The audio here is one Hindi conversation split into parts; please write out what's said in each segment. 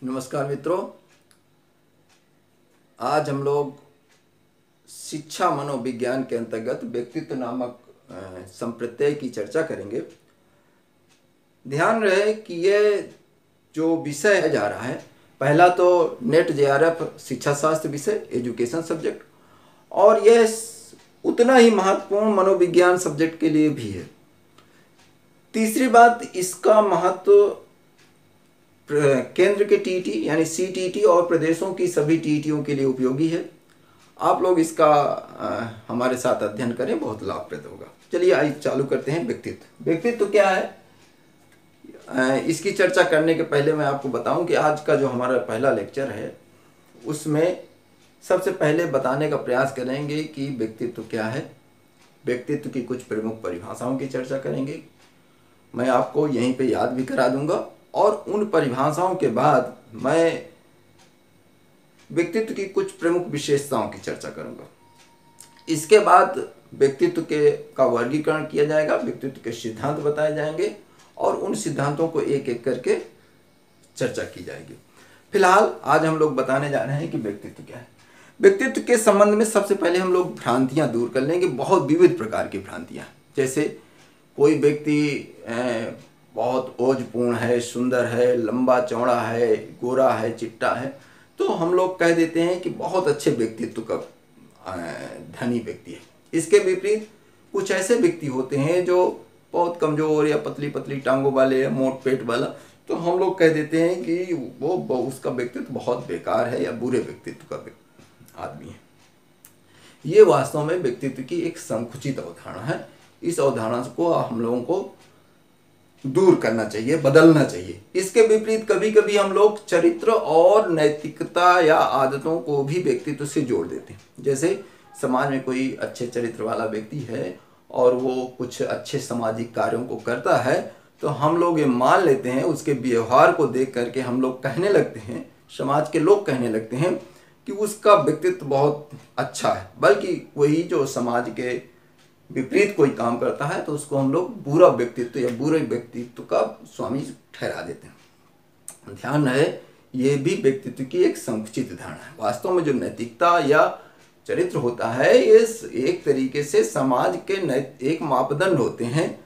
नमस्कार मित्रों, आज हम लोग शिक्षा मनोविज्ञान के अंतर्गत व्यक्तित्व नामक संप्रत्यय की चर्चा करेंगे। ध्यान रहे कि ये जो विषय है जा रहा है, पहला तो नेट जेआरएफ शिक्षा शास्त्र विषय एजुकेशन सब्जेक्ट, और यह उतना ही महत्वपूर्ण मनोविज्ञान सब्जेक्ट के लिए भी है। तीसरी बात, इसका महत्व केंद्र के टीटी यानी सीटीटी और प्रदेशों की सभी टीटीओं के लिए उपयोगी है। आप लोग इसका हमारे साथ अध्ययन करें, बहुत लाभप्रद होगा। चलिए आइए चालू करते हैं। व्यक्तित्व क्या है, इसकी चर्चा करने के पहले मैं आपको बताऊं कि आज का जो हमारा पहला लेक्चर है उसमें सबसे पहले बताने का प्रयास करेंगे कि व्यक्तित्व क्या है। व्यक्तित्व की कुछ प्रमुख परिभाषाओं की चर्चा करेंगे। मैं आपको यहीं पे याद भी करा दूंगा और उन परिभाषाओं के बाद मैं व्यक्तित्व की कुछ प्रमुख विशेषताओं की चर्चा करूंगा। इसके बाद व्यक्तित्व का वर्गीकरण किया जाएगा, व्यक्तित्व के सिद्धांत बताए जाएंगे और उन सिद्धांतों को एक एक करके चर्चा की जाएगी। फिलहाल आज हम लोग बताने जा रहे हैं कि व्यक्तित्व क्या है। व्यक्तित्व के संबंध में सबसे पहले हम लोग भ्रांतियां दूर कर लेंगे। बहुत विविध प्रकार की भ्रांतियां, जैसे कोई व्यक्ति बहुत ओजपूर्ण है, सुंदर है, लंबा चौड़ा है, गोरा है, चिट्टा है, तो हम लोग कह देते हैं कि बहुत अच्छे व्यक्तित्व का धनी व्यक्ति है। इसके विपरीत कुछ ऐसे व्यक्ति होते हैं जो बहुत कमजोर या पतली पतली टांगों वाले या मोट पेट वाला, तो हम लोग कह देते हैं कि वो उसका व्यक्तित्व बहुत बेकार है या बुरे व्यक्तित्व का आदमी है। ये वास्तव में व्यक्तित्व की एक संकुचित अवधारणा है। इस अवधारणा को हम लोगों को दूर करना चाहिए, बदलना चाहिए। इसके विपरीत कभी कभी हम लोग चरित्र और नैतिकता या आदतों को भी व्यक्तित्व से जोड़ देते हैं। जैसे समाज में कोई अच्छे चरित्र वाला व्यक्ति है और वो कुछ अच्छे सामाजिक कार्यों को करता है, तो हम लोग ये मान लेते हैं, उसके व्यवहार को देख करके हम लोग कहने लगते हैं, समाज के लोग कहने लगते हैं कि उसका व्यक्तित्व बहुत अच्छा है। बल्कि वही जो समाज के विपरीत कोई काम करता है तो उसको हम लोग बुरा व्यक्तित्व या बुरे व्यक्तित्व का स्वामी ठहरा देते हैं। ध्यान रहे, ये भी व्यक्तित्व की एक संकुचित धारणा है। वास्तव में जो नैतिकता या चरित्र होता है, ये एक तरीके से समाज के एक मापदंड होते हैं।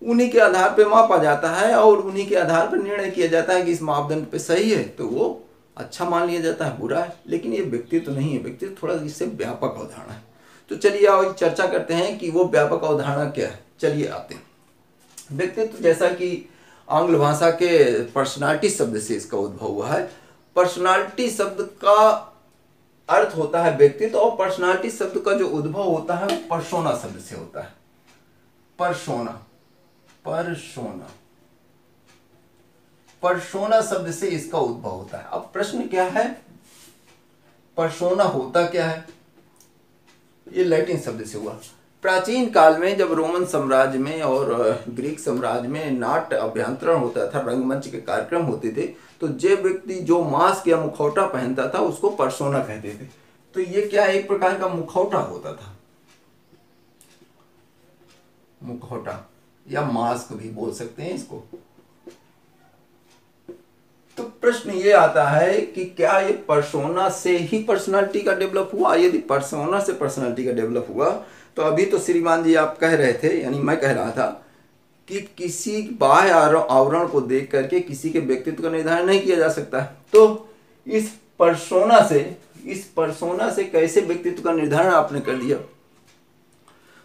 उन्हीं के आधार पर मापा जाता है और उन्हीं के आधार पर निर्णय किया जाता है कि इस मापदंड पे सही है तो वो अच्छा मान लिया जाता है, बुरा है। लेकिन ये व्यक्तित्व नहीं है। व्यक्तित्व थोड़ा इससे व्यापक अवधारणा है। तो चलिए आज चर्चा करते हैं कि वो व्यापक अवधारणा क्या है। चलिए आते हैं। व्यक्तित्व जैसा कि आंग्ल भाषा के पर्सनालिटी शब्द से इसका उद्भव हुआ है। पर्सनालिटी शब्द का अर्थ होता है व्यक्तित्व, और पर्सनालिटी शब्द का जो उद्भव होता है वो पर्सोना शब्द से होता है। पर्सोना शब्द से इसका उद्भव होता है। अब प्रश्न क्या है, पर्सोना होता क्या है? ये लैटिन शब्द से हुआ। प्राचीन काल में जब रोमन साम्राज्य में और ग्रीक साम्राज्य में नाट्य अभ्यंतरण होता था, रंगमंच के कार्यक्रम होते थे, तो जो व्यक्ति जो मास्क या मुखौटा पहनता था उसको पर्सोना कहते थे। तो ये क्या एक प्रकार का मुखौटा होता था, मुखौटा या मास्क भी बोल सकते हैं इसको। तो प्रश्न ये आता है कि क्या ये पर्सोना से ही पर्सनालिटी का डेवलप हुआ? यदि पर्सोना से पर्सनालिटी का डेवलप हुआ तो अभी तो श्रीमान जी आप कह रहे थे, यानी मैं कह रहा था कि किसी बाह्य आवरण को देख करके किसी के व्यक्तित्व का निर्धारण नहीं किया जा सकता। तो इस पर्सोना से कैसे व्यक्तित्व का निर्धारण आपने कर दिया?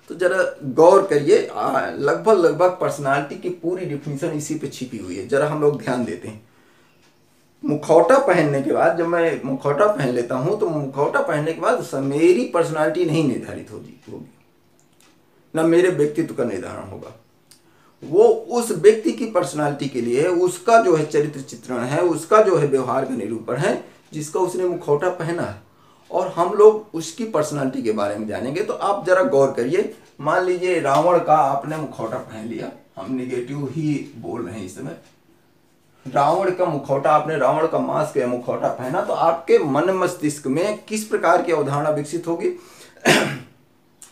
तो जरा गौर करिए। लगभग पर्सनालिटी की पूरी डिफिनीशन इसी पे छिपी हुई है। जरा हम लोग ध्यान देते हैं। मुखौटा पहनने के बाद, जब मैं मुखौटा पहन लेता हूं तो मुखौटा पहनने के बाद मेरी पर्सनालिटी नहीं निर्धारित होगी, ना मेरे व्यक्तित्व का निर्धारण होगा। वो उस व्यक्ति की पर्सनालिटी के लिए उसका जो है चरित्र चित्रण है, उसका जो है व्यवहार का निरूपण है, जिसका उसने मुखौटा पहना है, और हम लोग उसकी पर्सनालिटी के बारे में जानेंगे। तो आप जरा गौर करिए। मान लीजिए रावण का आपने मुखौटा पहन लिया, हम निगेटिव ही बोल रहे हैं इस समय। रावण का मुखौटा, आपने रावण का मास्क या मुखौटा पहना, तो आपके मन मस्तिष्क में किस प्रकार की अवधारणा विकसित होगी?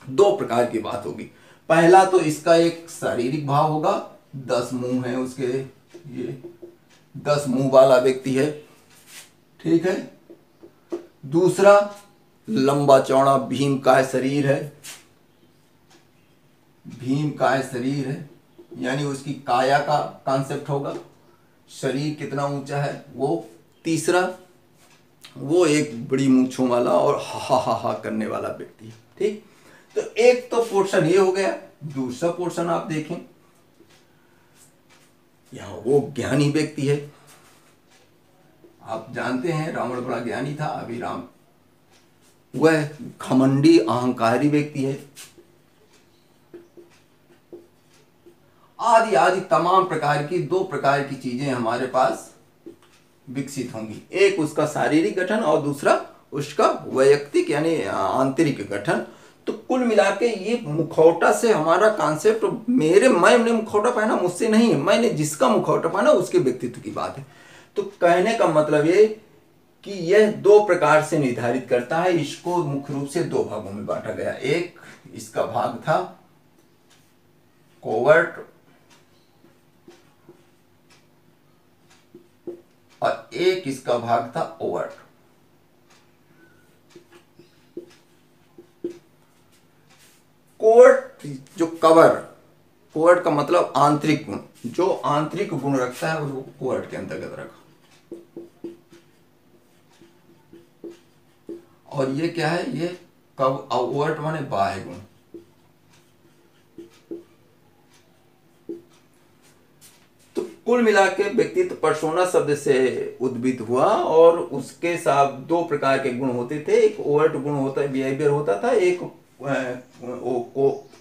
दो प्रकार की बात होगी। पहला तो इसका एक शारीरिक भाव होगा, 10 मुंह है उसके, ये 10 मुंह वाला व्यक्ति है, ठीक है। दूसरा, लंबा चौड़ा भीमकाय शरीर है, भीमकाय शरीर है, यानी उसकी काया का कॉन्सेप्ट होगा, शरीर कितना ऊंचा है वो। तीसरा, वो एक बड़ी मूंछों वाला और हा हा हा करने वाला व्यक्ति है, ठीक। तो एक तो पोर्शन ये हो गया। दूसरा पोर्शन आप देखें, यहां वो ज्ञानी व्यक्ति है। आप जानते हैं रावण बड़ा ज्ञानी था, अभी राम वह घमंडी अहंकारी व्यक्ति है। आदि आदि तमाम प्रकार की, दो प्रकार की चीजें हमारे पास विकसित होंगी। एक उसका शारीरिक गठन और दूसरा उसका वैयक्तिक यानी आंतरिक गठन। तो कुल मिला के ये मुखौटा से हमारा कॉन्सेप्ट, मैंने मुखौटा पहना मुझसे नहीं है, मैंने जिसका मुखौटा पहना उसके व्यक्तित्व की बात है। तो कहने का मतलब ये कि यह दो प्रकार से निर्धारित करता है। इसको मुख्य रूप से दो भागों में बांटा गया। एक इसका भाग था कोवर्ट और एक इसका भाग था ओवर्ट। कोवर्ट जो कोवर्ट का मतलब आंतरिक गुण, जो आंतरिक गुण रखता है वो कोवर्ट के अंतर्गत रखा। और ये क्या है, ये कब ओवर्ट माने बाह्य गुण। तो कुल मिला के व्यक्तित्व पर्सोना शब्द से उद्भूत हुआ और उसके साथ दो प्रकार के गुण होते थे। एक ओवर्ट गुण होता बिहेवियर होता था, एक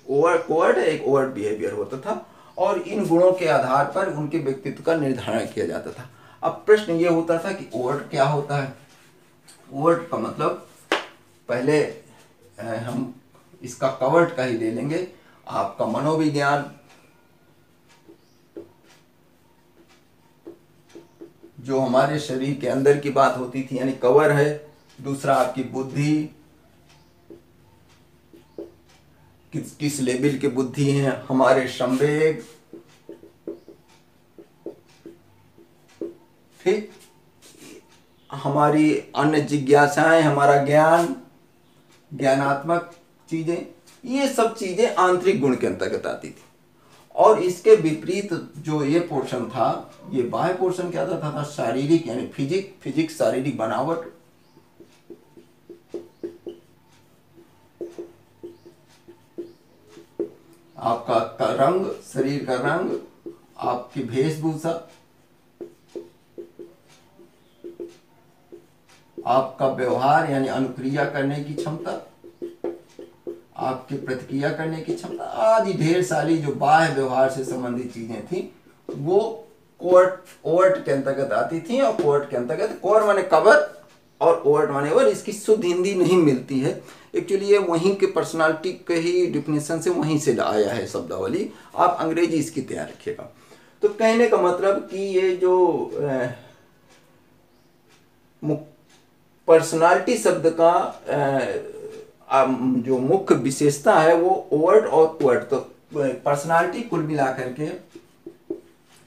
कोवर्ट एक ओवर्ट बिहेवियर होता था। और इन गुणों के आधार पर उनके व्यक्तित्व का निर्धारण किया जाता था। अब प्रश्न ये होता था कि ओवर्ट क्या होता है। ओवर्ट का मतलब पहले हम इसका कवर्ट का ही ले लेंगे। आपका मनोविज्ञान, जो हमारे शरीर के अंदर की बात होती थी, यानी कवर है। दूसरा आपकी बुद्धि, किस लेवल की बुद्धि है। हमारे संवेग, ठीक, हमारी अन्य जिज्ञासाएं, हमारा ज्ञान, ज्ञानात्मक चीजें, ये सब चीजें आंतरिक गुण के अंतर्गत आती थी। और इसके विपरीत जो ये पोर्शन था, ये बाह्य पोर्शन क्या था शारीरिक, यानी फिजिक्स शारीरिक बनावट। आपका रंग, शरीर का रंग, आपकी वेशभूषा, आपका व्यवहार यानी अनुक्रिया करने की क्षमता, आपकी प्रतिक्रिया करने की क्षमता, आदि ढेर सारी जो बाह्य व्यवहार से संबंधित चीजें थी वो ओवर्ट के अंतर्गत आती थी। और कोवर्ट के अंतर्गत, कोवर माने कवर और ओवर्ट माने ओवर, इसकी शुद्ध हिंदी नहीं मिलती है एक्चुअली। ये वहीं के पर्सनालिटी के ही डिफिनेशन से वहीं से आया है शब्दावली। आप अंग्रेजी इसकी तैयार रखिएगा। तो कहने का मतलब कि ये जो पर्सनालिटी शब्द का जो मुख्य विशेषता है वो ओवर्ट और कोवर्ट। तो पर्सनालिटी कुल मिलाकर के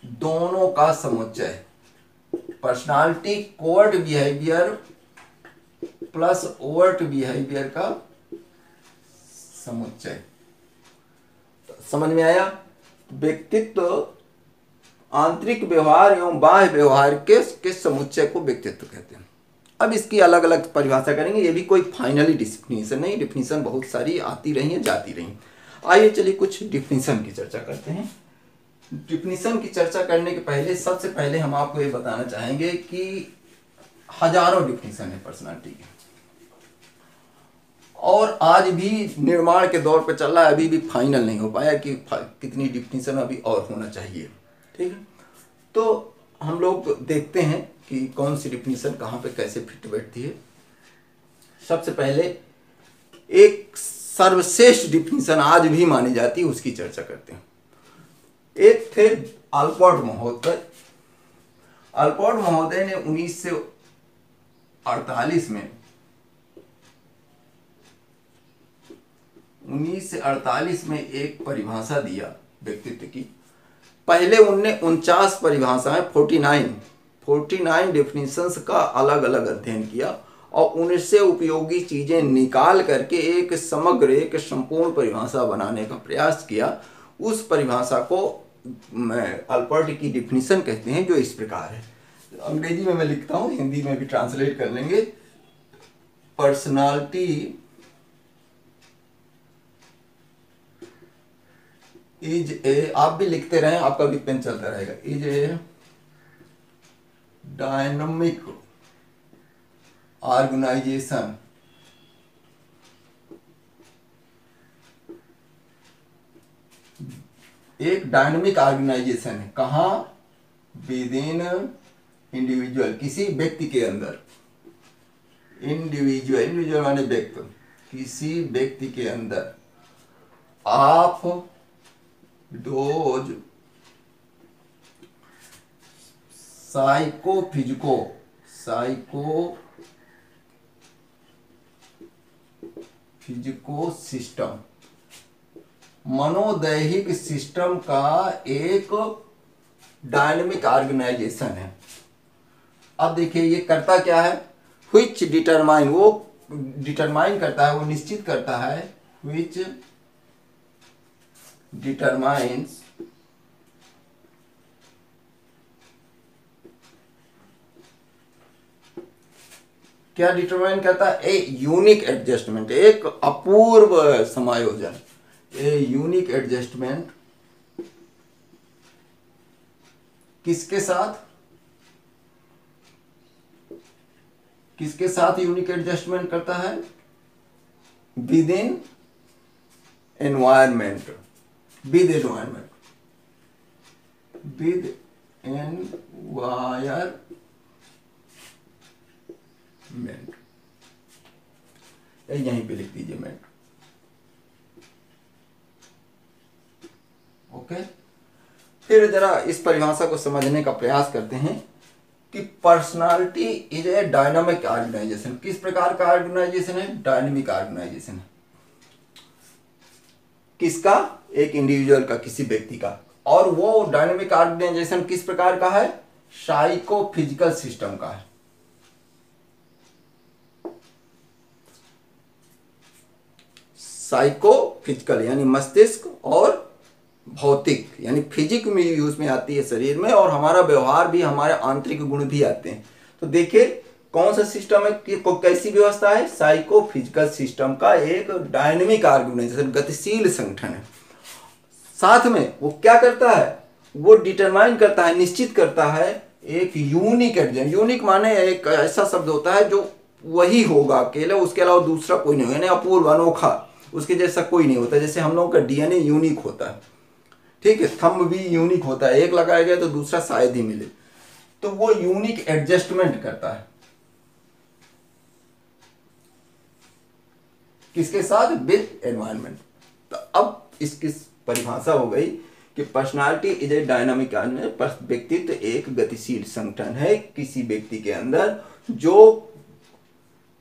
दोनों का समुच्चय, personality covert behaviour plus overt behaviour का समुच्चय। समझ में आया। व्यक्तित्व आंतरिक व्यवहार एवं बाह्य व्यवहार के समुच्चय को व्यक्तित्व कहते हैं। अब इसकी अलग अलग परिभाषा करेंगे। ये भी कोई फाइनली डिफिनीशन नहीं, डिफिनीशन बहुत सारी आती रही है, जाती रही। आइए चलिए कुछ डिफिनीशन की चर्चा करते हैं। डिफिनीशन की चर्चा करने के पहले सबसे पहले हम आपको ये बताना चाहेंगे कि हजारों डिफिनीशन है पर्सनालिटी के, और आज भी निर्माण के दौर पर चल रहा है। अभी भी फाइनल नहीं हो पाया कि कितनी डिफिनीशन अभी और होना चाहिए, ठीक है। तो हम लोग देखते हैं कि कौन सी डिफिनीशन कहाँ पे कैसे फिट बैठती है। सबसे पहले एक सर्वश्रेष्ठ डिफिनीशन आज भी मानी जाती है, उसकी चर्चा करते हैं। एक थे अल्पोर्ट महोदय। अल्पोर्ट महोदय ने 1948 में एक परिभाषा दिया व्यक्तित्व की। पहले उनने 49 परिभाषाएं 49 डेफिनेशंस का अलग अलग अध्ययन किया और उनसे उपयोगी चीज़ें निकाल करके एक समग्र, एक संपूर्ण परिभाषा बनाने का प्रयास किया। उस परिभाषा को अल्पर्ट की डिफिनीशन कहते हैं, जो इस प्रकार है। अंग्रेजी में मैं लिखता हूँ, हिंदी में भी ट्रांसलेट कर लेंगे। पर्सनालिटी इज ए, आप भी लिखते रहें, आपका भी पेन चलता रहेगा, इज ए डायनामिक ऑर्गेनाइजेशन एक डायनामिक ऑर्गेनाइजेशन है। कहाँ? विद इन इंडिविजुअल, किसी व्यक्ति के अंदर। इंडिविजुअल, इंडिविजुअल माने व्यक्ति, किसी व्यक्ति के अंदर। आप डोज फिजिको सिस्टम, मनोदैहिक सिस्टम का एक डायनेमिक ऑर्गेनाइजेशन है। अब देखिए ये करता क्या है, which डिटरमाइन, वो डिटरमाइन करता है, वो निश्चित करता है, which डिटरमाइंस क्या डिटरमाइन करता है? ए यूनिक एडजस्टमेंट, एक अपूर्व समायोजन, ए यूनिक एडजस्टमेंट किसके साथ? किसके साथ यूनिक एडजस्टमेंट करता है? With in environment, with environment, with environment. यहीं पे लिख दीजिए मेंट। ओके, फिर जरा इस परिभाषा को समझने का प्रयास करते हैं कि personality is a dynamic organisation. किस प्रकार का ऑर्गेनाइजेशन है? डायनामिक ऑर्गेनाइजेशन है। किसका? एक इंडिविजुअल का, किसी व्यक्ति का। और वो डायनामिक ऑर्गेनाइजेशन किस प्रकार का है? साइकोफिजिकल सिस्टम का है। साइकोफिजिकल यानी मस्तिष्क, और भौतिक यानी फिजिक में यूज में आती है शरीर में, और हमारा व्यवहार भी, हमारे आंतरिक गुण भी आते हैं। तो देखिए कौन सा सिस्टम है, कैसी व्यवस्था है? साइकोफिजिकल सिस्टम का एक डायनेमिक ऑर्गेनाइजेशन, गतिशील संगठन है। साथ में वो क्या करता है? वो डिटरमाइन करता है, निश्चित करता है एक यूनिक एडजस्ट। यूनिक माने एक ऐसा शब्द होता है जो वही होगा अकेले, उसके अलावा दूसरा कोई नहीं, यानी अपूर्व, अनोखा, उसके जैसा कोई नहीं होता। जैसे हम लोगों का डीएनए यूनिक होता है, ठीक है, थंब भी यूनिक होता है, एक लगाया गया तो दूसरा शायद ही मिले। तो वो यूनिक एडजस्टमेंट करता है किसके साथ? With environment. तो अब इसकी परिभाषा हो गई कि पर्सनालिटी इज ए डायनामिक, व्यक्तित्व एक गतिशील संगठन है किसी व्यक्ति के अंदर, जो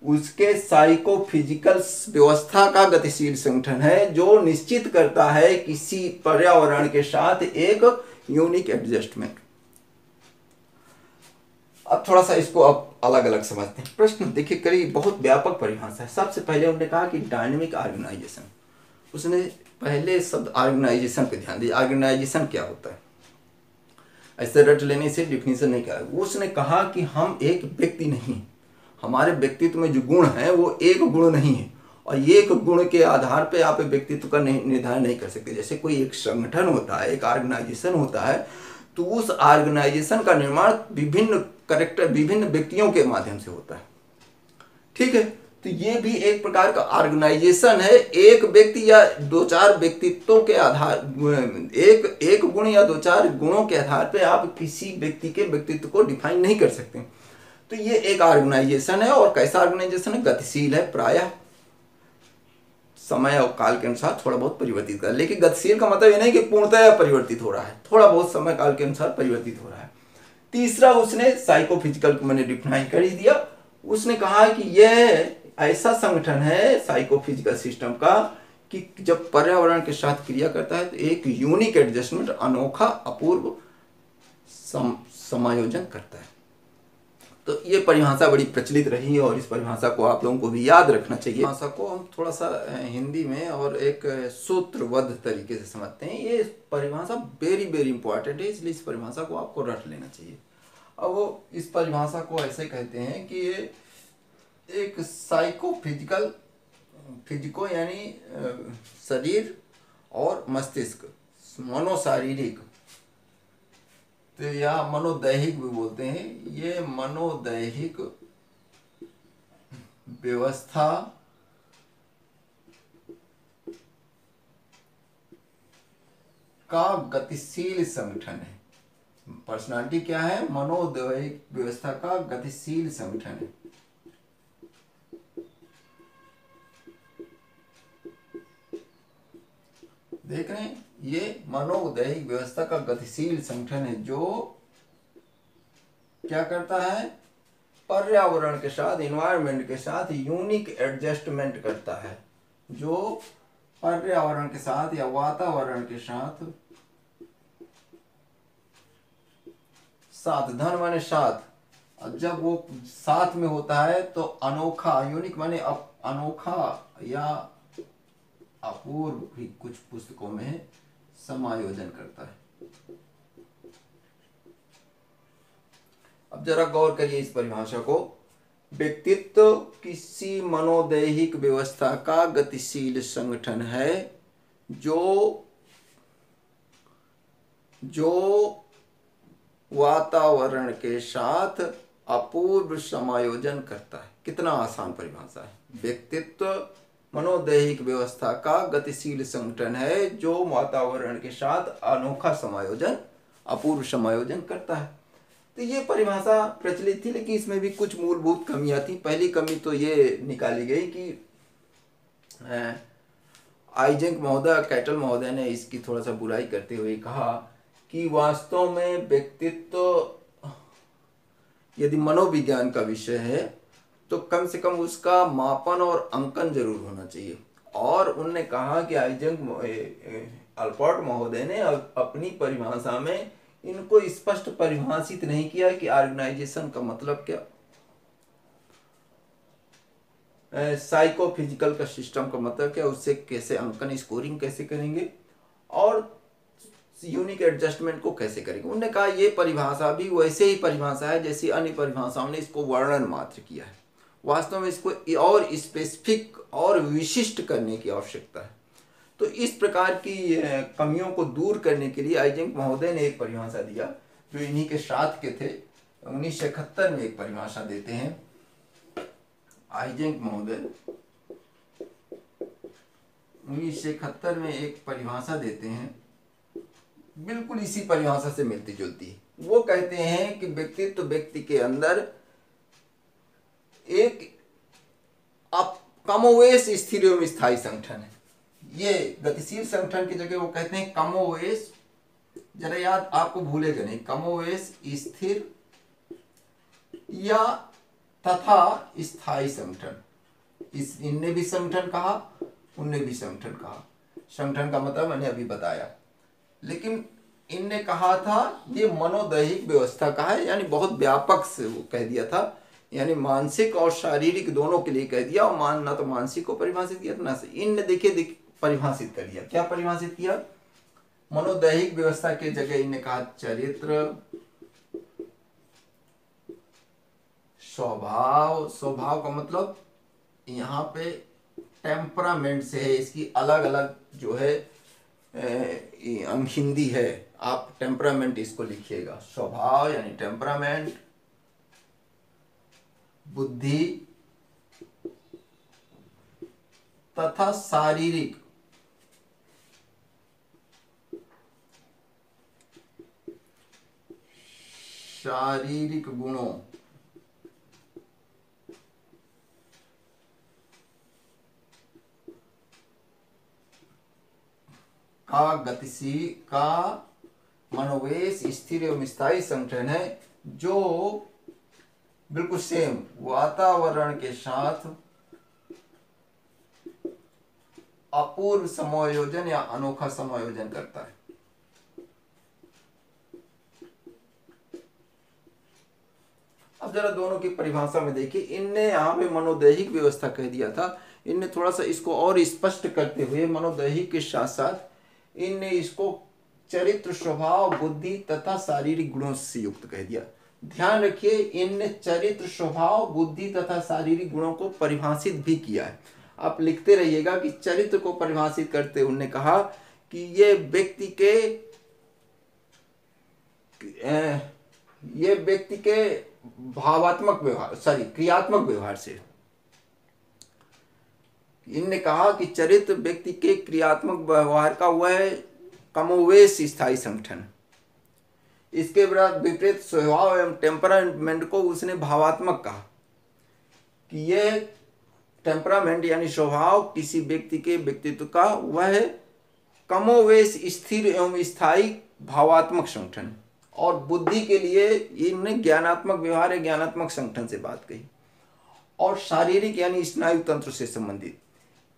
उसके साइकोफिजिकल व्यवस्था का गतिशील संगठन है, जो निश्चित करता है किसी पर्यावरण के साथ एक यूनिक एडजस्टमेंट। अब थोड़ा सा इसको अब अलग अलग समझते हैं। प्रश्न देखिए, करीब बहुत व्यापक परिभाषा है। सबसे पहले उन्होंने कहा कि डायनेमिक ऑर्गेनाइजेशन, उसने पहले शब्द ऑर्गेनाइजेशन पे ध्यान दिया। ऑर्गेनाइजेशन क्या होता है? ऐसे रट लेने से डिफिनीशन नहीं किया। उसने कहा कि हम एक व्यक्ति नहीं, हमारे व्यक्तित्व में जो गुण है वो एक गुण नहीं है, और एक गुण के आधार पे आप व्यक्तित्व का निर्धारण नहीं कर सकते। जैसे कोई एक संगठन होता है, एक ऑर्गेनाइजेशन होता है, तो उस ऑर्गेनाइजेशन का निर्माण विभिन्न कैरेक्टर, विभिन्न व्यक्तियों के माध्यम से होता है, ठीक है। तो ये भी एक प्रकार का ऑर्गेनाइजेशन है। एक व्यक्ति या दो चार व्यक्तित्वों के आधार, एक गुण या दो चार गुणों के आधार पे आप किसी व्यक्ति के व्यक्तित्व को डिफाइन नहीं कर सकते। तो ये एक ऑर्गेनाइजेशन है। और कैसा ऑर्गेनाइजेशन है? गतिशील है, प्रायः समय और काल के अनुसार थोड़ा बहुत परिवर्तित कर। लेकिन गतिशील का मतलब ये नहीं कि पूर्णतः परिवर्तित हो रहा है, थोड़ा बहुत समय काल के अनुसार परिवर्तित हो रहा है। तीसरा उसने साइकोफिजिकल को मैंने डिफाइन कर ही दिया। उसने कहा कि यह ऐसा संगठन है साइकोफिजिकल सिस्टम का कि जब पर्यावरण के साथ क्रिया करता है तो एक यूनिक एडजस्टमेंट, अनोखा, अपूर्व समायोजन करता है। ये परिभाषा बड़ी प्रचलित रही है और इस परिभाषा को आप लोगों को भी याद रखना चाहिए। परिभाषा को हम थोड़ा सा हिंदी में और एक सूत्रबद्ध तरीके से समझते हैं। ये परिभाषा वेरी वेरी इंपॉर्टेंट है, इसलिए इस परिभाषा को आपको रट लेना चाहिए। अब वो इस परिभाषा को ऐसे कहते हैं कि ये एक फिजिको यानी शरीर और मस्तिष्क, मनोशारीरिक, तो या मनोदैहिक भी बोलते हैं, ये मनोदैहिक व्यवस्था का गतिशील संगठन है। पर्सनालिटी क्या है? मनोदैहिक व्यवस्था का गतिशील संगठन है। देख रहे हैं, ये मनोदैहिक व्यवस्था का गतिशील संगठन है जो क्या करता है? पर्यावरण के साथ, इन्वायरमेंट के साथ यूनिक एडजस्टमेंट करता है, जो पर्यावरण के साथ या वातावरण के साथ धन माने साथ, जब वो साथ में होता है तो अनोखा, यूनिक माने अनोखा या अपूर्व भी कुछ पुस्तकों में समायोजन करता है। अब जरा गौर करिए इस परिभाषा को। व्यक्तित्व किसी मनोदैहिक व्यवस्था का गतिशील संगठन है जो वातावरण के साथ अपूर्व समायोजन करता है। कितना आसान परिभाषा है। व्यक्तित्व मनोदैहिक व्यवस्था का गतिशील संगठन है जो वातावरण के साथ अनोखा समायोजन, अपूर्व समायोजन करता है। तो ये परिभाषा प्रचलित थी, लेकिन इसमें भी कुछ मूलभूत कमियां थी। पहली कमी तो ये निकाली गई कि आइजेंक महोदय, कैटल महोदय ने इसकी थोड़ा सा बुराई करते हुए कहा कि वास्तव में व्यक्तित्व यदि मनोविज्ञान का विषय है तो कम से कम उसका मापन और अंकन जरूर होना चाहिए। और उन्होंने कहा कि अल्पोर्ट महोदय ने अपनी परिभाषा में इनको स्पष्ट परिभाषित नहीं किया कि ऑर्गेनाइजेशन का मतलब क्या, साइकोफिजिकल का सिस्टम का मतलब क्या, उससे कैसे अंकन स्कोरिंग कैसे करेंगे और यूनिक एडजस्टमेंट को कैसे करेंगे। उन्होंने कहा ये परिभाषा भी वैसे ही परिभाषा है जैसी अन्य परिभाषाओं ने इसको वर्णन मात्र किया है। वास्तव में इसको और स्पेसिफिक और विशिष्ट करने की आवश्यकता है। तो इस प्रकार की कमियों को दूर करने के लिए आइजेंक महोदय ने एक परिभाषा दिया जो इन्हीं के साथ के थे। 1971 में एक परिभाषा देते हैं आइजेंक महोदय। 1971 में एक परिभाषा देते हैं, बिल्कुल इसी परिभाषा से मिलती जुलती है। वो कहते हैं कि व्यक्तित्व व्यक्ति के अंदर एक कमोवेश स्थिर एवं स्थायी संगठन है। ये गतिशील संगठन की जगह वो कहते हैं कमोवेश, जरा याद आपको भूलेगा नहीं, कमोवेश स्थिर या तथा स्थायी संगठन। इनने भी संगठन कहा, उनने भी संगठन कहा। संगठन का मतलब मैंने अभी बताया, लेकिन इनने कहा था ये मनोदैहिक व्यवस्था का है, यानी बहुत व्यापक से वो कह दिया था, यानी मानसिक और शारीरिक दोनों के लिए कह दिया। और ना तो मानसिक को परिभाषित किया ना से इनने देखिए परिभाषित कर दिया। क्या परिभाषित किया? मनोदैहिक व्यवस्था के जगह इनने कहा चरित्र, स्वभाव। स्वभाव का मतलब यहाँ पे टेम्परामेंट से है, इसकी अलग अलग जो है हिंदी है, आप टेम्परामेंट इसको लिखिएगा। स्वभाव यानी टेम्परामेंट, बुद्धि तथा शारीरिक गुणों का गतिशील का मनोवेश स्थिर एवं स्थायी संगठन है जो बिल्कुल सेम वातावरण के साथ अपूर्व समायोजन या अनोखा समायोजन करता है। अब जरा दोनों की परिभाषा में देखिए, इनने यहाँ पे मनोदैहिक व्यवस्था कह दिया था, इनने थोड़ा सा इसको और स्पष्ट करते हुए मनोदैहिक के साथ साथ इनने इसको चरित्र, स्वभाव, बुद्धि तथा शारीरिक गुणों से युक्त कह दिया। ध्यान रखिए, इनने चरित्र, स्वभाव, बुद्धि तथा शारीरिक गुणों को परिभाषित भी किया है। आप लिखते रहिएगा कि चरित्र को परिभाषित करते उन्होंने कहा कि ये व्यक्ति के भावात्मक व्यवहार, क्रियात्मक व्यवहार से। इनने कहा कि चरित्र व्यक्ति के क्रियात्मक व्यवहार का वह कमोवेश स्थायी संगठन। इसके विपरीत स्वभाव एवं टेम्परामेंट को उसने भावात्मक कहा कि यह टेम्परामेंट यानी स्वभाव किसी व्यक्ति के व्यक्तित्व का वह कमोवेश स्थिर एवं स्थायी भावात्मक संगठन। और बुद्धि के लिए इनने ज्ञानात्मक व्यवहार या ज्ञानात्मक संगठन से बात कही। और शारीरिक यानी स्नायु तंत्र से संबंधित,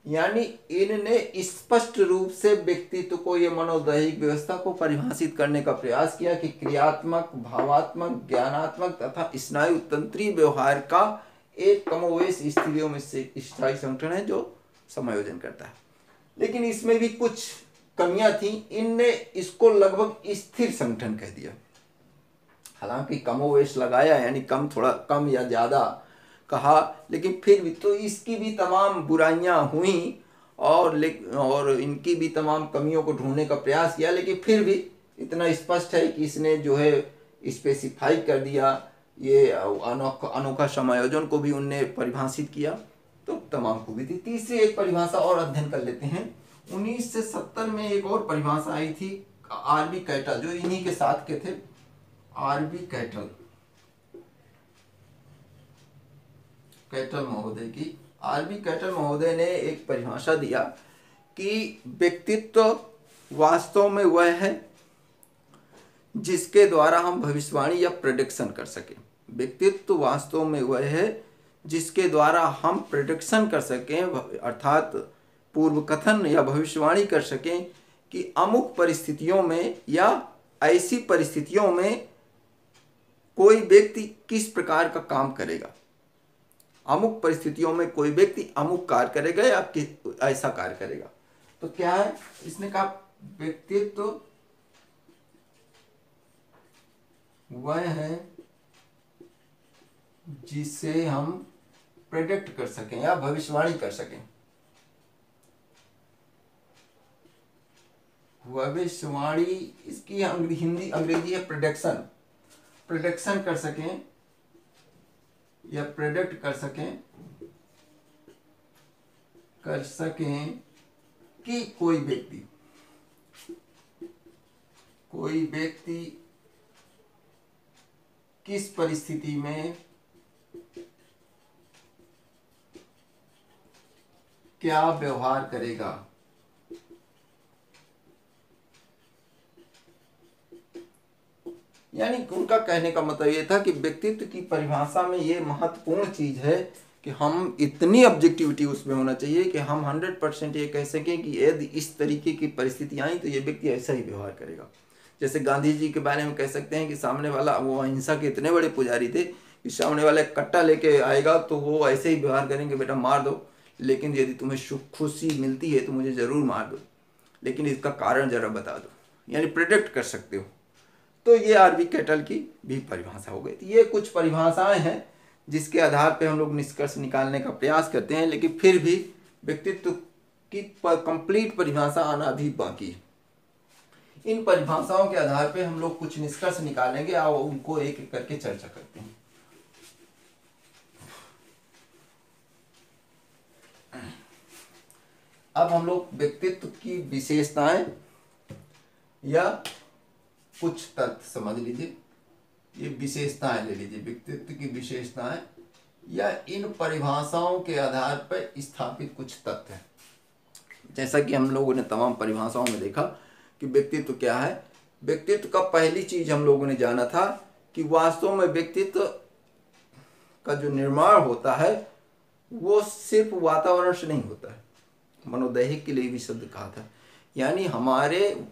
यानी इनने स्पष्ट रूप से व्यक्तित्व को, ये मनोदैहिक व्यवस्था को परिभाषित करने का प्रयास किया कि क्रियात्मक, भावात्मक, ज्ञानात्मक तथा स्नायु तंत्रीय व्यवहार का एक कमोवेश स्थितियों में से स्थायी संगठन है जो समायोजन करता है। लेकिन इसमें भी कुछ कमियां थी, इनने इसको लगभग स्थिर संगठन कह दिया। हालांकि कमोवेश लगाया यानी कम, थोड़ा कम या ज्यादा कहा, लेकिन फिर भी तो इसकी भी तमाम बुराइयां हुई और इनकी भी तमाम कमियों को ढूंढने का प्रयास किया, लेकिन फिर भी इतना स्पष्ट है कि इसने जो है स्पेसिफाई कर दिया। ये अनोखा समायोजन को भी उनने परिभाषित किया, तो तमाम खूबी थी। तीसरी एक परिभाषा और अध्ययन कर लेते हैं। 1970 में एक और परिभाषा आई थी आरबी कैटल, जो इन्हीं के साथ के थे, आरबी कैटल महोदय की। आरबी कैटल महोदय ने एक परिभाषा दिया कि व्यक्तित्व वास्तव में वह है जिसके द्वारा हम भविष्यवाणी या प्रेडिक्शन कर सकें। व्यक्तित्व वास्तव में वह है जिसके द्वारा हम प्रेडिक्शन कर सकें, अर्थात पूर्व कथन या भविष्यवाणी कर सकें कि अमुक परिस्थितियों में या ऐसी परिस्थितियों में कोई व्यक्ति किस प्रकार का काम करेगा। अमुक परिस्थितियों में कोई व्यक्ति अमुक कार्य करेगा या ऐसा कार्य करेगा। तो क्या है, इसने कहा व्यक्तित्व वह है जिसे हम प्रेडिक्ट कर सकें या भविष्यवाणी कर सकें। भविष्यवाणी, इसकी हिंदी अंग्रेजी है प्रेडिक्शन। प्रेडिक्शन कर सकें या प्रेडिक्ट कर सकें कि कोई व्यक्ति किस परिस्थिति में क्या व्यवहार करेगा। यानी उनका कहने का मतलब ये था कि व्यक्तित्व की परिभाषा में ये महत्वपूर्ण चीज है कि हम इतनी ऑब्जेक्टिविटी उसमें होना चाहिए कि हम 100% ये कह सकें कि यदि इस तरीके की परिस्थिति आई तो ये व्यक्ति ऐसा ही व्यवहार करेगा। जैसे गांधी जी के बारे में कह सकते हैं कि सामने वाला, वो अहिंसा के इतने बड़े पुजारी थे कि सामने वाला कट्टा लेके आएगा तो वो ऐसे ही व्यवहार करेंगे, बेटा मार दो, लेकिन यदि तुम्हें सुख खुशी मिलती है तो मुझे जरूर मार दो, लेकिन इसका कारण जरा बता दो। यानी प्रेडिक्ट कर सकते हो। तो ये आरबी कैटल की भी परिभाषा हो गई थी। ये कुछ परिभाषाएं हैं जिसके आधार पे हम लोग निष्कर्ष निकालने का प्रयास करते हैं, लेकिन फिर भी व्यक्तित्व की कंप्लीट परिभाषा आना भी बाकी है। इन परिभाषाओं के आधार पे हम लोग कुछ निष्कर्ष निकालेंगे और उनको एक एक करके चर्चा करते हैं। अब हम लोग व्यक्तित्व की विशेषताएं या कुछ तथ्य समझ लीजिए। ये विशेषताएं ले लीजिए, व्यक्तित्व की विशेषताएं या इन परिभाषाओं के आधार पर स्थापित कुछ तथ्य हैं। जैसा कि हम लोगों ने तमाम परिभाषाओं में देखा कि व्यक्तित्व क्या है। व्यक्तित्व का पहली चीज हम लोगों ने जाना था कि वास्तव में व्यक्तित्व का जो निर्माण होता है वो सिर्फ वातावरण से नहीं होता है। मनोदैहिक के लिए भी शब्द कहा था, यानी हमारे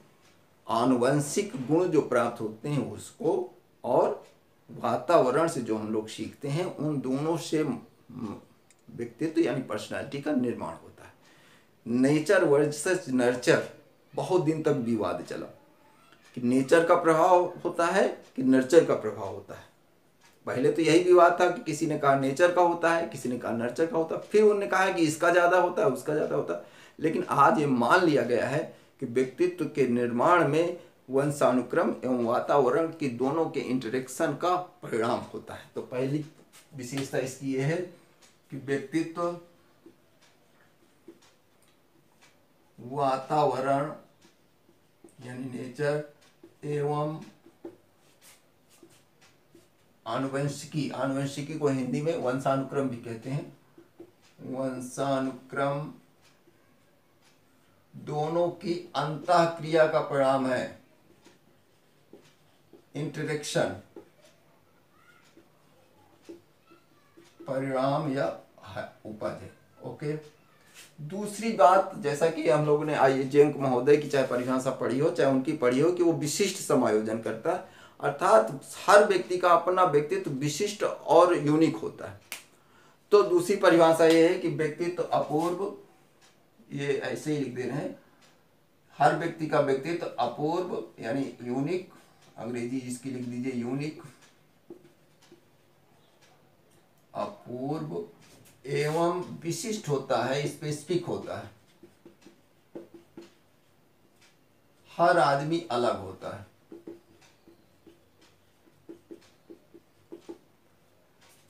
आनुवंशिक गुण जो प्राप्त होते हैं उसको, और वातावरण से जो हम लोग सीखते हैं, उन दोनों से व्यक्तित्व यानी पर्सनालिटी का निर्माण होता है। नेचर वर्सेस नर्चर बहुत दिन तक विवाद चला कि नेचर का प्रभाव होता है कि नर्चर का प्रभाव होता है। पहले तो यही विवाद था कि किसी ने कहा नेचर का होता है, किसी ने कहा नर्चर का होता है, फिर उन्होंने कहा कि इसका ज़्यादा होता है, उसका ज़्यादा होता है। लेकिन आज ये मान लिया गया है कि व्यक्तित्व के निर्माण में वंशानुक्रम एवं वातावरण की दोनों के इंटरेक्शन का परिणाम होता है। तो पहली विशेषता इसकी यह है कि व्यक्तित्व वातावरण यानी नेचर एवं आनुवंशिकी, आनुवंशिकी को हिंदी में वंशानुक्रम भी कहते हैं, वंशानुक्रम दोनों की अंतःक्रिया का परिणाम है। इंटरेक्शन परिणाम या उपज है। ओके, दूसरी बात, जैसा कि हम लोगों ने आइजेंक महोदय की चाहे परिभाषा पढ़ी हो चाहे उनकी पढ़ी हो, कि वो विशिष्ट समायोजन करता है, अर्थात हर व्यक्ति का अपना व्यक्तित्व विशिष्ट और यूनिक होता है। तो दूसरी परिभाषा ये है कि व्यक्तित्व अपूर्व, ये ऐसे ही लिख दे रहे हैं, हर व्यक्ति का व्यक्तित्व अपूर्व यानी यूनिक, अंग्रेजी इसकी लिख दीजिए यूनिक, अपूर्व एवं विशिष्ट होता है, स्पेसिफिक होता है। हर आदमी अलग होता है।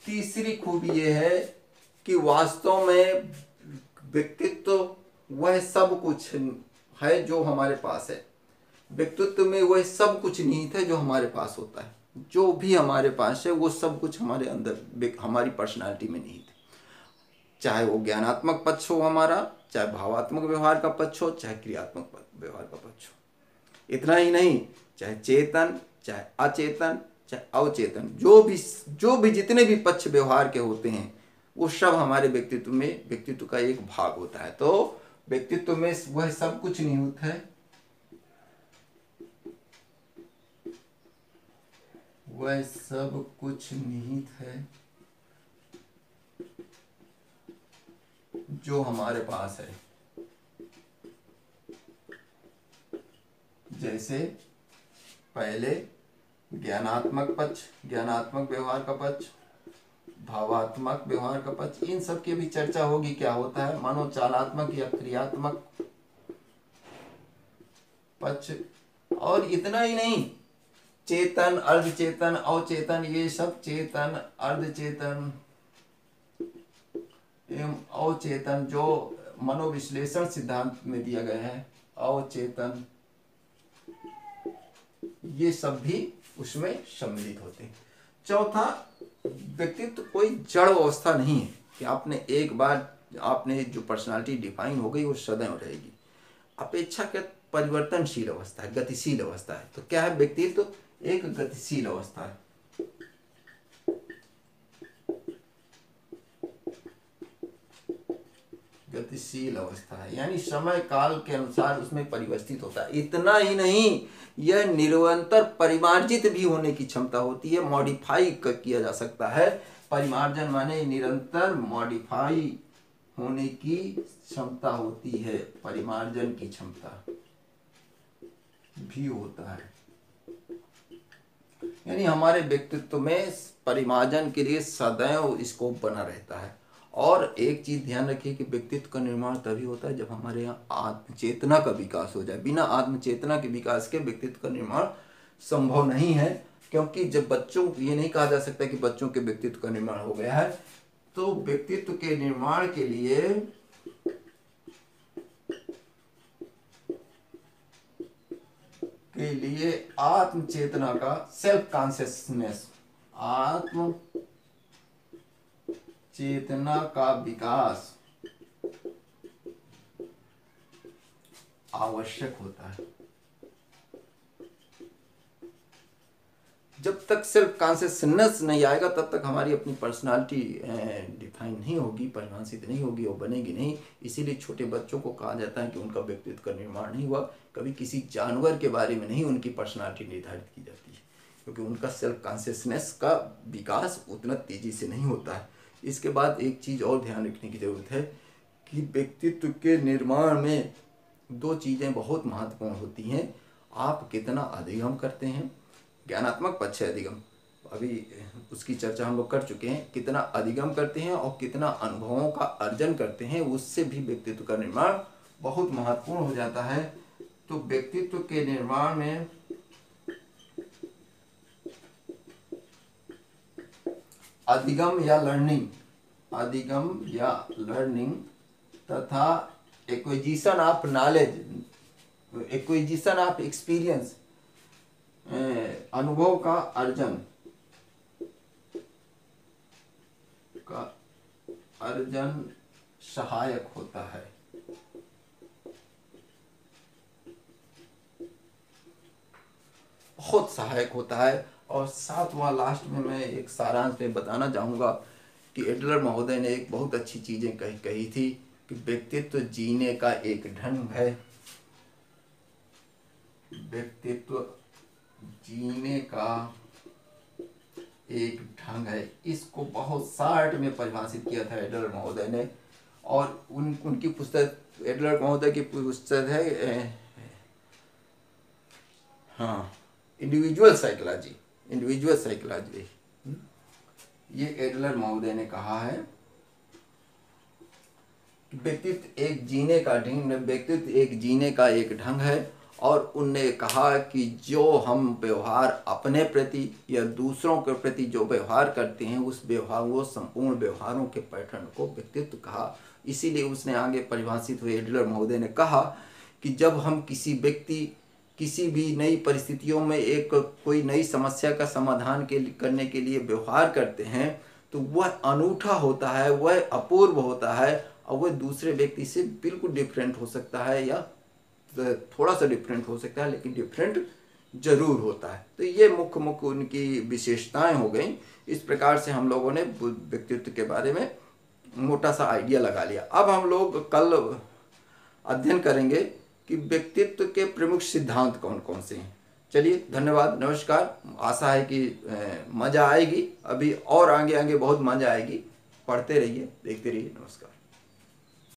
तीसरी खूबी यह है कि वास्तव में व्यक्तित्व वह सब कुछ है जो हमारे पास है। व्यक्तित्व में वह सब कुछ निहित है जो हमारे पास होता है। जो भी हमारे पास है वो सब कुछ हमारे अंदर, हमारी पर्सनालिटी में निहित है। चाहे वो ज्ञानात्मक पक्ष हो हमारा, चाहे भावात्मक व्यवहार का पक्ष हो, चाहे क्रियात्मक व्यवहार का पक्ष हो। इतना ही नहीं, चाहे चेतन, चाहे अचेतन, चाहे अवचेतन, जो भी जितने भी पक्ष व्यवहार के होते हैं वो सब हमारे व्यक्तित्व में, व्यक्तित्व का एक भाग होता है। तो व्यक्तित्व में वह सब कुछ निहित है, वह सब कुछ निहित है जो हमारे पास है। जैसे पहले ज्ञानात्मक पक्ष, ज्ञानात्मक व्यवहार का पक्ष, भावात्मक व्यवहार का पक्ष, इन सब की भी चर्चा होगी क्या होता है, मनोचालात्मक या क्रियात्मक पक्ष। और इतना ही नहीं, चेतन, अर्धचेतन, अवचेतन, ये सब चेतन, अर्धचेतन एवं अवचेतन जो मनोविश्लेषण सिद्धांत में दिया गया है, अवचेतन, ये सब भी उसमें सम्मिलित होते हैं। चौथा, व्यक्तित्व कोई जड़ अवस्था नहीं है कि आपने एक बार आपने जो पर्सनालिटी डिफाइन हो गई वो सदैव रहेगी। अपेक्षाकृत परिवर्तनशील अवस्था है, गतिशील अवस्था है। तो क्या है व्यक्तित्व? एक गतिशील अवस्था है। गतिशील अवस्था है यानी समय काल के अनुसार उसमें परिवर्तित होता है। इतना ही नहीं, यह निरंतर परिमार्जित भी होने की क्षमता होती है, मॉडिफाई किया जा सकता है। परिमार्जन माने निरंतर मॉडिफाई होने की क्षमता होती है, परिमार्जन की क्षमता भी होता है। यानी हमारे व्यक्तित्व में परिमार्जन के लिए सदैव स्कोप बना रहता है। और एक चीज ध्यान रखिए कि व्यक्तित्व का निर्माण तभी होता है जब हमारे यहाँ आत्मचेतना का विकास हो जाए। बिना आत्मचेतना के विकास के व्यक्तित्व का निर्माण संभव नहीं है। क्योंकि जब बच्चों, ये नहीं कहा जा सकता कि बच्चों के व्यक्तित्व का निर्माण हो गया है, तो व्यक्तित्व के निर्माण के लिए आत्मचेतना का, सेल्फ कॉन्शियसनेस, आत्म चेतना का विकास आवश्यक होता है। जब तक सेल्फ कॉन्शियसनेस नहीं आएगा तब तक हमारी अपनी पर्सनालिटी डिफाइन नहीं होगी, परिभाषित नहीं होगी और बनेगी नहीं। इसीलिए छोटे बच्चों को कहा जाता है कि उनका व्यक्तित्व का निर्माण नहीं हुआ। कभी किसी जानवर के बारे में नहीं उनकी पर्सनालिटी निर्धारित की जाती है। क्योंकि उनका सेल्फ कॉन्शियसनेस का विकास उतना तेजी से नहीं होता है। इसके बाद एक चीज़ और ध्यान रखने की ज़रूरत है कि व्यक्तित्व के निर्माण में दो चीज़ें बहुत महत्वपूर्ण होती हैं। आप कितना अधिगम करते हैं, ज्ञानात्मक पक्ष है अधिगम, अभी उसकी चर्चा हम लोग कर चुके हैं। कितना अधिगम करते हैं और कितना अनुभवों का अर्जन करते हैं, उससे भी व्यक्तित्व का निर्माण बहुत महत्वपूर्ण हो जाता है। तो व्यक्तित्व के निर्माण में अधिगम या लर्निंग तथा acquisition of knowledge, acquisition of experience, अनुभव का अर्जन सहायक होता है। बहुत सहायक होता है। और सातवां लास्ट में मैं एक सारांश में बताना चाहूँगा कि एडलर महोदय ने एक बहुत अच्छी चीज़ें कही थी कि व्यक्तित्व जीने का एक ढंग है, व्यक्तित्व जीने का एक ढंग है। इसको बहुत शार्ट में परिभाषित किया था एडलर महोदय ने। और उनकी पुस्तक, एडलर महोदय की पुस्तक है हाँ इंडिविजुअल साइकोलॉजी। ये एडलर महोदय ने कहा है कि व्यक्तित्व एक जीने का एक ढंग है। और उनने कहा कि जो हम व्यवहार अपने प्रति या दूसरों के प्रति जो व्यवहार करते हैं, उस व्यवहार, वो संपूर्ण व्यवहारों के पैटर्न को व्यक्तित्व कहा। इसीलिए उसने आगे परिभाषित हुए एडलर महोदय ने कहा कि जब हम किसी व्यक्ति किसी भी नई परिस्थितियों में एक कोई नई समस्या का समाधान करने के लिए व्यवहार करते हैं, तो वह अनूठा होता है, वह अपूर्व होता है, और वह दूसरे व्यक्ति से बिल्कुल डिफरेंट हो सकता है या थोड़ा सा डिफरेंट हो सकता है, लेकिन डिफरेंट जरूर होता है। तो ये मुख्य उनकी विशेषताएं हो गई। इस प्रकार से हम लोगों ने व्यक्तित्व के बारे में मोटा सा आइडिया लगा लिया। अब हम लोग कल अध्ययन करेंगे कि व्यक्तित्व के प्रमुख सिद्धांत कौन कौन से हैं। चलिए, धन्यवाद, नमस्कार। आशा है कि मज़ा आएगी। अभी और आगे बहुत मज़ा आएगी। पढ़ते रहिए, देखते रहिए। नमस्कार।